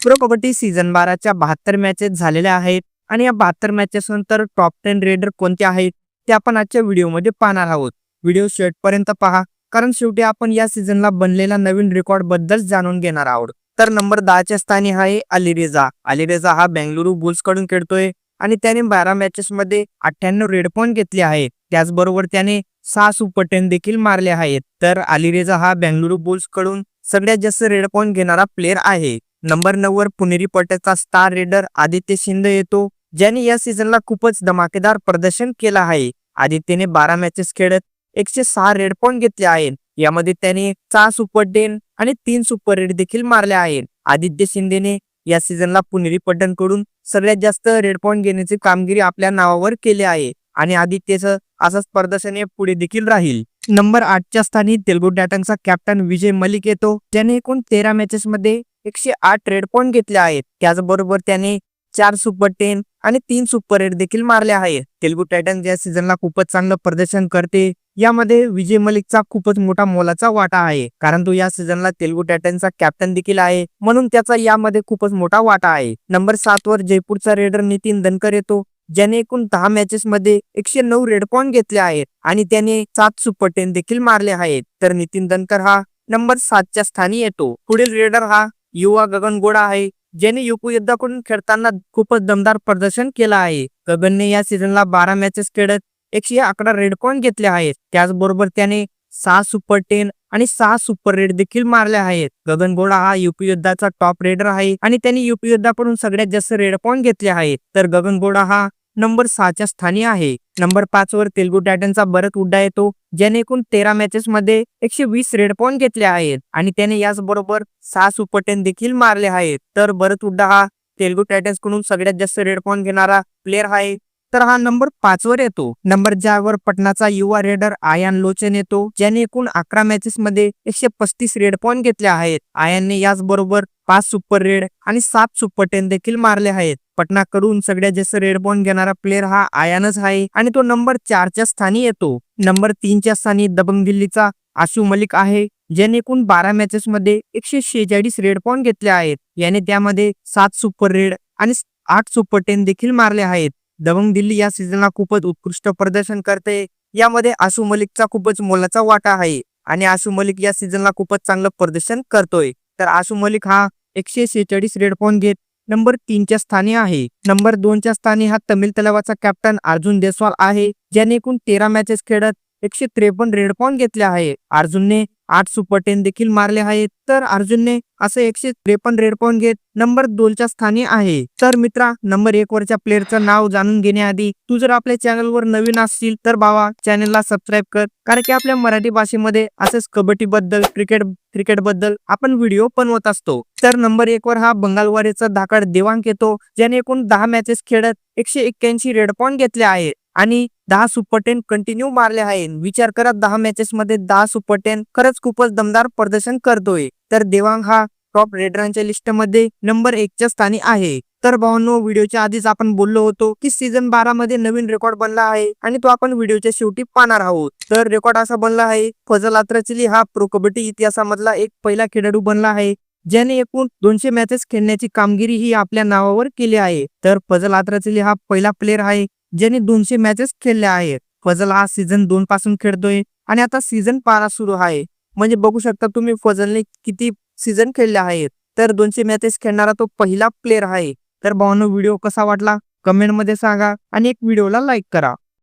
Pro kabaddi season 12च्या 72 matches झालेल्या आहेत आणि या 72 मॅचेस नंतर टॉप 10 रेडर कोणते आहेत ते आपण आजच्या व्हिडिओमध्ये पाहणार आहोत. व्हिडिओ शेवटपर्यंत पहा, कारण शेवटी आपण या सीझनला बनलेला नवीन रेकॉर्ड बद्दल जाणून घेणार आहोत. तर नंबर 10 च्या स्थानी आहे अलीरेझा. अलीरेझा हा बेंगळुरू बुल्स कडून खेळतोय आणि त्याने 12 मॅचेस मध्ये 98 रेड पॉइंट घेतले आहेत. त्याचबरोबर त्याने 6 सुपर 10 देखील मारले आहेत. तर अलीरेझा हा बेंगळुरू बुल्स कडून सगळ्यात जास्त रेड पॉइंट घेणारा प्लेयर आहे. नंबर 9 वर पुणेरी पट्ट्याचा स्टार रेडर आदित्य शिंदे येतो, ज्याने या सीझनला खूपच धमाकेदार प्रदर्शन केलं आहे. आदित्यने 12 मॅचेस खेळत 106 रेड पॉइंट घेतले आहेत. यामध्ये त्याने 6 सुपर 10 आणि 3 सुपर रेड देखील मारले आहेत. आदित्य शिंदेने या सीझनला पुणेरी पट्ट्यांकडून सगळ्यात जास्त रेड पॉइंट घेण्याची कामगिरी आपल्या नावावर केली आहे आणि आदित्यचं असंच प्रदर्शन पुढे देखील राहील. नंबर 8 च्या स्थानी तेलुगू टायटन्सचा कॅप्टन विजय मलिक येतो, ज्याने एकूण 13 मॅचेस मध्ये 108 रेड पॉइंट घेतले आहेत. त्याचबरोबर त्याने 4 सुपर 10 आणि 3 सुपर रेड देखील मारले आहेत. तेलुगू टायटन्स या सीझनला खूपच चांगलं प्रदर्शन करते. यामध्ये विजय मलिकचा खूपच मोठा मोलाचा वाटा आहे, कारण तो या सीझनला तेलुगू टायटन्सचा कॅप्टन देखील आहे, म्हणून त्याचा यामध्ये खूपच मोठा वाटा आहे. नंबर 7 वर जयपूरचा रेडर नितीन दनकर येतो, ज्याने एकूण 10 मॅचेस मध्ये 109 रेड पॉइंट घेतले आहेत आणि त्याने 7 सुपर 10 देखील मारले आहेत. तर नितीन दनकर हा नंबर 7 च्या स्थानी येतो. पुढील रेडर हा युवा गगन गोडा आहे, ज्याने युपी योद्धाकडून खेळताना खूपच दमदार प्रदर्शन केलं आहे. गगनने या सीझनला 12 मॅचेस खेळत 111 रेड पॉइंट घेतले आहेत. त्याचबरोबर त्याने 6 सुपर 10 आणि 6 सुपर रेड देखील मारले आहेत. गगन गोडा हा युपी योद्धाचा टॉप रेडर आहे आणि त्यांनी युपी योद्धाकडून सगळ्यात जास्त रेड पॉइंट घेतले आहेत. तर गगन गोडा हा नंबर 6 च्या स्थानी आहे. नंबर 5 वर तेलुगू टायटन्सचा भरत हुड्डा येतो, ज्याने एकूण 13 मॅचेस मध्ये 120 रेड पॉइंट घेतले आहेत आणि त्याने याचबरोबर 6 सुपर 10 देखील मारले आहेत. तर भरत हुड्डा हा तेलुगू टायटन्स कडून सगळ्यात जास्त रेड पॉइंट घेणारा प्लेयर आहे, तर हा नंबर 5 वर येतो. नंबर 4 वर पटनाचा युवा रेडर आयान लोचन येतो, ज्याने एकूण 11 मॅचेस मध्ये 135 रेड पॉइंट घेतले आहेत. आयानने याचबरोबर 5 सुपर रेड आणि 7 सुपर 10 देखील मारले आहेत. पटना कडून सगळ्यात जास्त रेड पॉइंट घेणारा प्लेयर हा आयानच आहे आणि तो नंबर 4 च्या स्थानी येतो. नंबर 3 च्या स्थानी दबंग दिल्लीचा आशू मलिक आहे, ज्याने एकूण 12 मॅचेस मध्ये 146 रेड पॉइंट घेतले आहेत. याने त्यामध्ये 7 सुपर रेड आणि 8 सुपर 10 देखील मारले आहेत. दबंग दिल्ली या सीझनला खूपच उत्कृष्ट प्रदर्शन करते. यामध्ये आशू मलिकचा खूपच मोलाचा वाटा आहे आणि आशू मलिक या सीझनला खूपच चांगलं प्रदर्शन करतोय. तर आशू मलिक हा 146 रेड पॉइंट घेत नंबर 3 च्या स्थानी आहे. नंबर 2 च्या स्थानी हा तमिळ तलावाचा कॅप्टन अर्जुन देसवाल आहे, ज्याने एकूण 13 मॅचेस खेळत 153 रेड पॉइंट घेतले आहे. अर्जुनने 8 सुपर 10 देखील मारले आहेत. तर अर्जुनने असे 153 रेड पॉइंट घेत नंबर 2 च्या स्थानी आहे. तर मित्रा, नंबर 1 वरच्या प्लेअरचं नाव जाणून घेण्याआधी तू जर आपल्या चॅनलवर नवीन असशील तर भावा चॅनलला सबस्क्राईब कर, कारण की आपल्या मराठी भाषेमध्ये असेच कबड्डी बद्दल क्रिकेट बद्दल आपण व्हिडिओ बनवत असतो. तर नंबर 1 वर हा बंगालवाडीचा धाकड देवांग येतो, ज्याने एकूण 10 मॅचेस खेळत 181 रेड पॉइंट घेतले आहेत आणि 10 सुपर 10 कंटिन्यू मारले आहे. विचार करा, 10 मॅचेस मध्ये 10 सुपर 10 खरंच खूपच दमदार प्रदर्शन करतोय. तर देवांग हा टॉप रेडरांच्या लिस्ट मध्ये नंबर 1 च्या स्थानी आहे. तर भावांनो, व्हिडिओच्या आधीच आपण बोललो होतो की सीझन 12 मध्ये नवीन रेकॉर्ड बनला आहे आणि तो आपण व्हिडिओच्या शेवटी पाहणार आहोत. तर रेकॉर्ड असा बनला आहे, फजल अत्राचली हा प्रो कबड्डी इतिहासामधला एक पहिला खेळाडू बनला आहे, ज्याने एकूण 200 मॅचेस खेळण्याची कामगिरी ही आपल्या नावावर केली आहे. तर फजल अत्राचली हा पहिला प्लेयर आहे ज्याने 200 मॅचेस खेळल्या आहेत. फजल हा सीझन 2 पासून खेळतोय आणि आता सीझन 12 सुरू आहे. म्हणजे बघू शकता तुम्ही फजलने किती सीझन खेळले आहेत. तर 200 मॅचेस खेळणारा तो पहिला प्लेयर आहे. तर भावांनो, व्हिडिओ कसा वाटला कमेंट मध्ये सांगा आणि एक व्हिडिओला लाईक करा.